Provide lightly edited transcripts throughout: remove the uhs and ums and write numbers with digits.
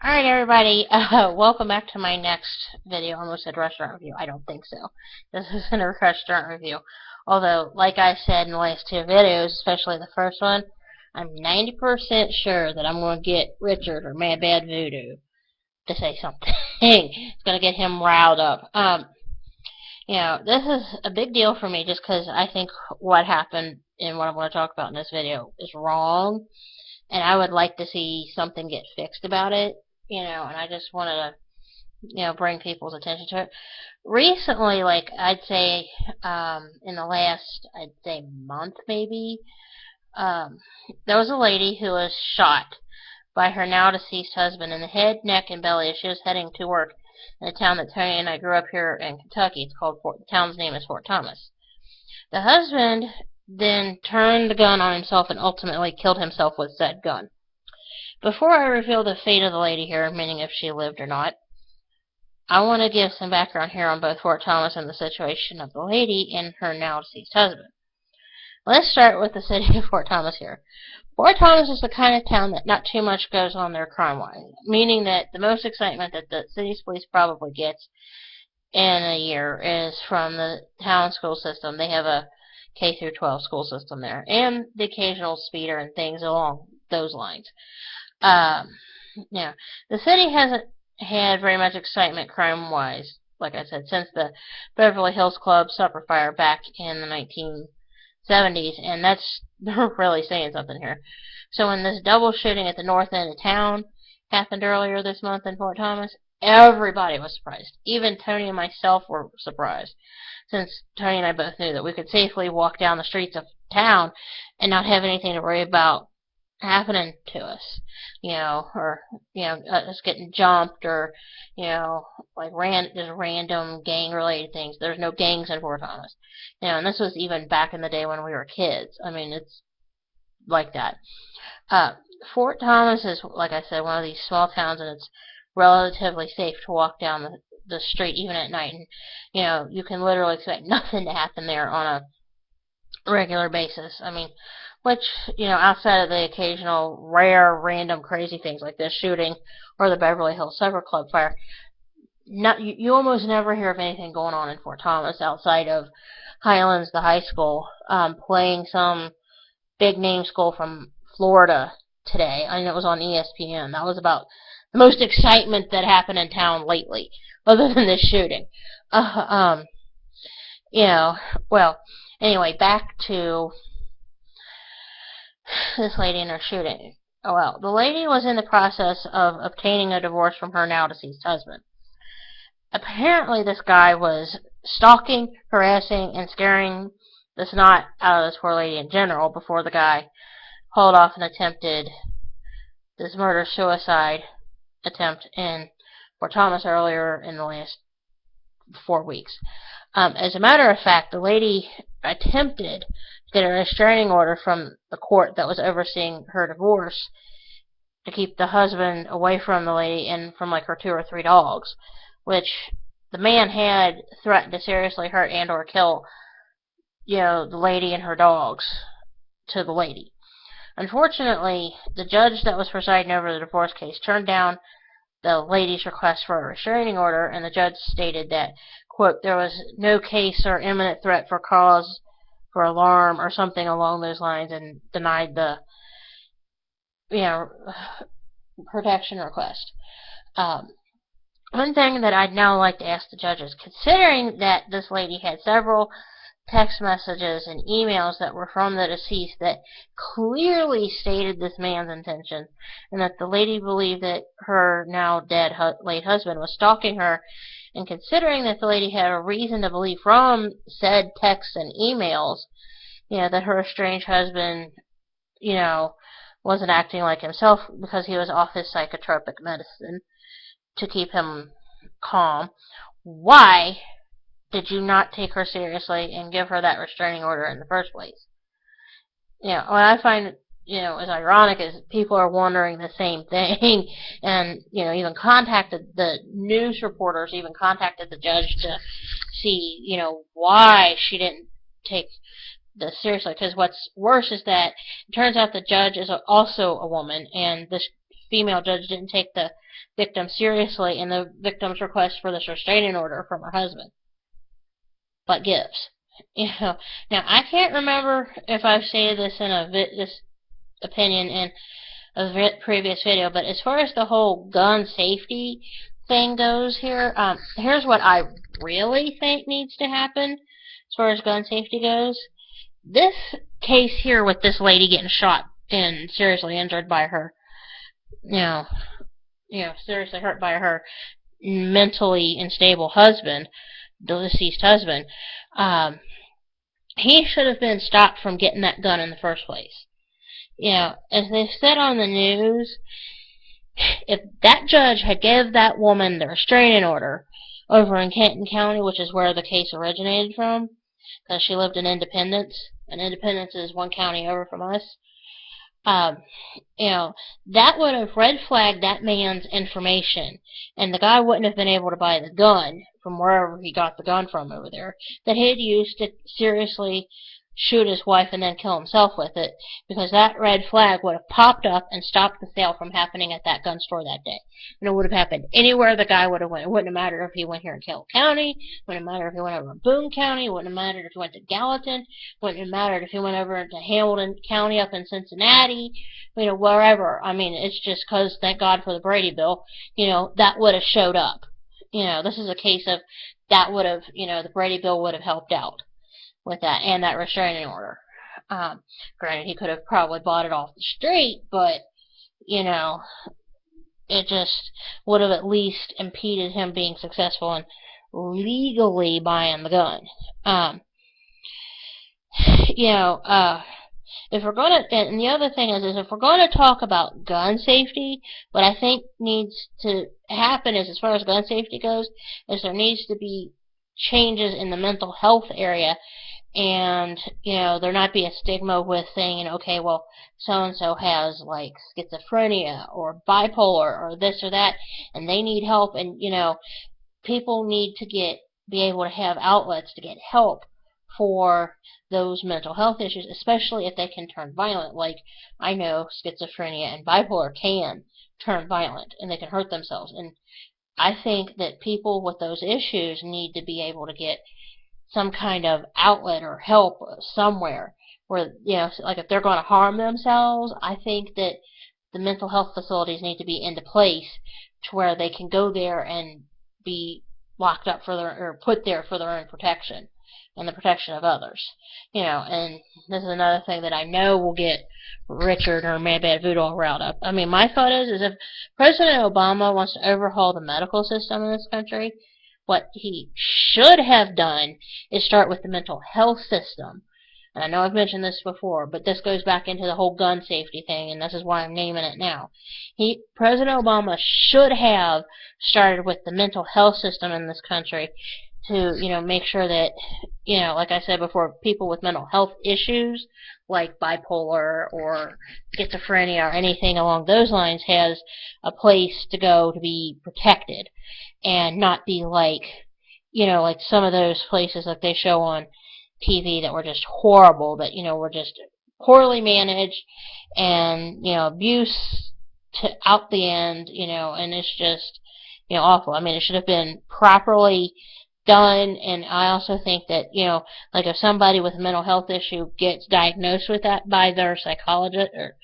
Alright, everybody, welcome back to my next video. I almost said restaurant review. I don't think so. This isn't a restaurant review. Although, like I said in the last two videos, especially the first one, I'm 90% sure that I'm going to get Richard or Madbadvoodo to say something. It's going to get him riled up. This is a big deal for me just because I think what happened and what I'm going to talk about in this video is wrong. And I would like to see something get fixed about it, and I just wanted to, bring people's attention to it. Recently, like, I'd say, in the last, month maybe, there was a lady who was shot by her now deceased husband in the head, neck, and belly as she was heading to work in a town that Tony and I grew up here in Kentucky. The town's name is Fort Thomas. The husband then turned the gun on himself and ultimately killed himself with said gun. Before I reveal the fate of the lady here, meaning if she lived or not, I want to give some background here on both Fort Thomas and the situation of the lady and her now deceased husband. Let's start with the city of Fort Thomas here. Fort Thomas is the kind of town that not too much goes on there crime-wise, meaning that the most excitement that the city's police probably gets in a year is from the town school system. They have a K through 12 school system there, and the occasional speeder and things along those lines. The city hasn't had very much excitement crime-wise, like I said, since the Beverly Hills Club supper fire back in the 1970s, and that's really saying something here. So when this double shooting at the north end of town happened earlier this month in Fort Thomas, everybody was surprised. Even Tony and myself were surprised, since Tony and I both knew that we could safely walk down the streets of town and not have anything to worry about happening to us, us getting jumped or, like just random gang-related things. There's no gangs in Fort Thomas, and this was even back in the day when we were kids. I mean, it's like that. Fort Thomas is, like I said, one of these small towns, and it's relatively safe to walk down the street even at night, and you can literally expect nothing to happen there on a regular basis. I mean, which, outside of the occasional rare random crazy things like this shooting or the Beverly Hills Supper Club fire, you almost never hear of anything going on in Fort Thomas outside of Highlands, the high school, playing some big name school from Florida today. I know it was on ESPN. That was about the most excitement that happened in town lately, other than this shooting. Anyway, back to this lady and her shooting. The lady was in the process of obtaining a divorce from her now deceased husband. Apparently, this guy was stalking, harassing, and scaring the snot out of this poor lady in general before the guy hauled off and attempted this murder-suicide attempt in Fort Thomas earlier in the last 4 weeks. As a matter of fact, the lady attempted to get a restraining order from the court that was overseeing her divorce to keep the husband away from the lady and from like her 2 or 3 dogs, which the man had threatened to seriously hurt and or kill, the lady and her dogs to the lady. Unfortunately, the judge that was presiding over the divorce case turned down the lady's request for a restraining order, and the judge stated that, quote, there was no case or imminent threat for cause for alarm or something along those lines, and denied the, protection request. One thing that I'd now like to ask the judges, considering that this lady had several text messages and emails that were from the deceased that clearly stated this man's intention, and that the lady believed that her now dead late husband was stalking her, and considering that the lady had a reason to believe from said texts and emails, that her estranged husband, wasn't acting like himself because he was off his psychotropic medicine to keep him calm, why did you not take her seriously and give her that restraining order in the first place? What I find, is ironic is people are wondering the same thing, and, even contacted the news reporters, even contacted the judge to see, why she didn't take this seriously. Because what's worse is that it turns out the judge is also a woman, and this female judge didn't take the victim seriously in the victim's request for this restraining order from her husband, but gives. Now I can't remember if I've stated this in this opinion in a previous video, but as far as the whole gun safety thing goes here, here's what I really think needs to happen as far as gun safety goes. This case here with this lady getting shot and seriously injured by her, seriously hurt by her mentally unstable husband, the deceased husband, he should have been stopped from getting that gun in the first place. As they said on the news, if that judge had given that woman the restraining order over in Kenton County, which is where the case originated from, because she lived in Independence, and Independence is one county over from us, that would have red flagged that man's information, and the guy wouldn't have been able to buy the gun from wherever he got the gun from over there that he had used to seriously shoot his wife and then kill himself with it, because that red flag would have popped up and stopped the sale from happening at that gun store that day. And it would have happened anywhere the guy would have went. It wouldn't have mattered if he went here in Carroll County, it wouldn't have mattered if he went over in Boone County, it wouldn't have mattered if he went to Gallatin, it wouldn't have mattered if he went over to Hamilton County up in Cincinnati, wherever. I mean, it's just because, thank God for the Brady Bill, that would have showed up. This is a case of that would have, the Brady Bill would have helped out with that and that restraining order. Granted, he could have probably bought it off the street, but it just would have at least impeded him being successful in legally buying the gun. If we're going to, and the other thing is if we're going to talk about gun safety, what I think needs to happen is, as far as gun safety goes, is there needs to be changes in the mental health area, and there not be a stigma with saying, okay, well, so-and-so has like schizophrenia or bipolar or this or that, and they need help, and people need to be able to have outlets to get help for those mental health issues, especially if they can turn violent. Like, I know schizophrenia and bipolar can turn violent, and they can hurt themselves, and I think that people with those issues need to be able to get some kind of outlet or help somewhere where, like if they're going to harm themselves, I think that the mental health facilities need to be into place to where they can go there and be locked up or put there for their own protection and the protection of others. And this is another thing that I know will get Richard or Madbadvoodo all riled up. I mean, my thought is if President Obama wants to overhaul the medical system in this country, what he should have done is start with the mental health system. And I know I've mentioned this before, but this goes back into the whole gun safety thing, and this is why I'm naming it now. President Obama should have started with the mental health system in this country to, make sure that, like I said before, people with mental health issues, like bipolar or schizophrenia or anything along those lines, has a place to go to be protected, and not be like, like some of those places like they show on TV that were just horrible, that, were just poorly managed, and, abuse out the end, and it's just, awful. I mean, it should have been properly done, and I also think that, like if somebody with a mental health issue gets diagnosed with that by their psychologist or,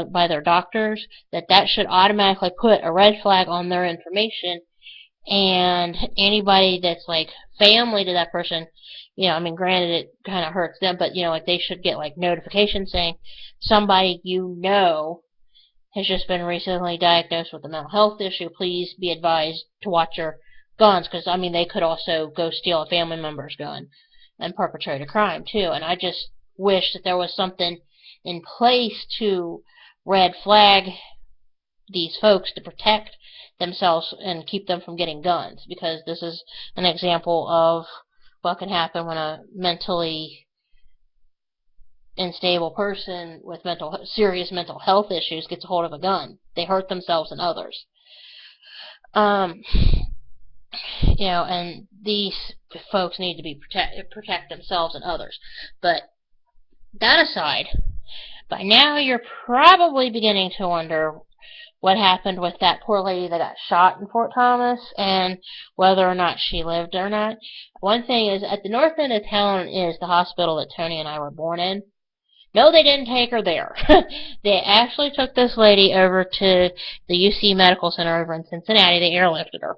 by their doctors, that should automatically put a red flag on their information, and anybody that's like family to that person, I mean, granted it kind of hurts them, but like they should get like notifications saying somebody has just been recently diagnosed with a mental health issue. Please be advised to watch your guns, because I mean they could also go steal a family member's gun and perpetrate a crime too. And I just wish that there was something in place to red flag these folks to protect themselves and keep them from getting guns, because this is an example of what can happen when a mentally unstable person with serious mental health issues gets a hold of a gun. They hurt themselves and others. And these folks need to be protect themselves and others. But that aside, by now you're probably beginning to wonder what happened with that poor lady that got shot in Fort Thomas and whether or not she lived or not. One thing is, at the north end of town is the hospital that Tony and I were born in. No, they didn't take her there. They actually took this lady over to the UC Medical Center over in Cincinnati. They airlifted her.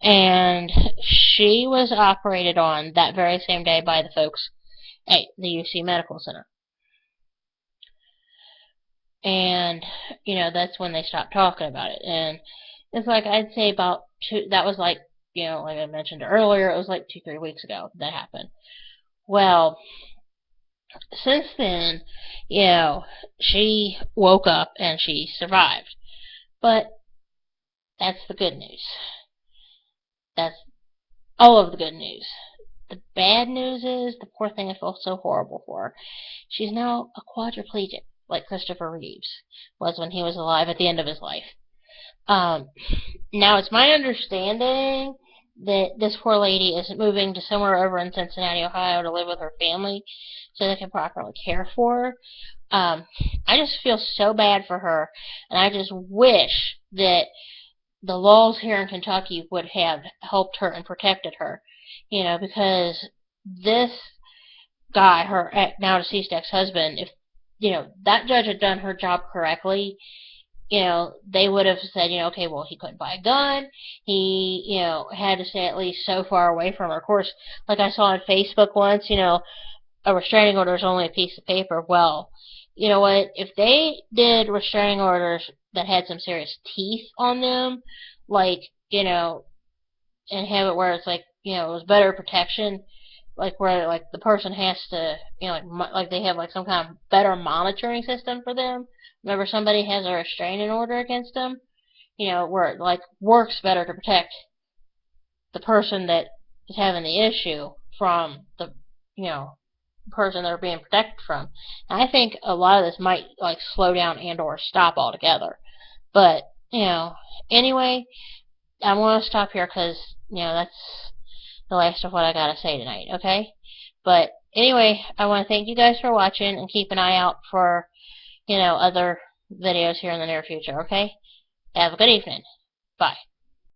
And she was operated on that very same day by the folks at the UC Medical Center. And, that's when they stopped talking about it. And it's like, I'd say about that was like, like I mentioned earlier, it was like 2-3 weeks ago that happened. Well, since then, she woke up and she survived. But that's the good news. That's all of the good news. The bad news is, the poor thing, I feel so horrible for her. She's now a quadriplegic, like Christopher Reeves was when he was alive at the end of his life. Now, it's my understanding that this poor lady is moving to somewhere over in Cincinnati, Ohio to live with her family so they can properly care for her. I just feel so bad for her, and I just wish that the laws here in Kentucky would have helped her and protected her, because this guy, her now deceased ex-husband, if, that judge had done her job correctly, they would have said, okay, well, he couldn't buy a gun, he, had to stay at least so far away from her. Of course, like I saw on Facebook once, a restraining order is only a piece of paper. Well, you know what, if they did restraining orders that had some serious teeth on them, like, and have it where it's like, it was better protection, like where like the person has to, like they have like some kind of better monitoring system for them. Whenever somebody has a restraining order against them, where it like works better to protect the person that is having the issue from the, person they're being protected from. And I think a lot of this might like slow down and or stop altogether. But, anyway, I want to stop here because, that's the last of what I gotta say tonight, okay? But anyway, I want to thank you guys for watching and keep an eye out for, other videos here in the near future, okay? Have a good evening. Bye.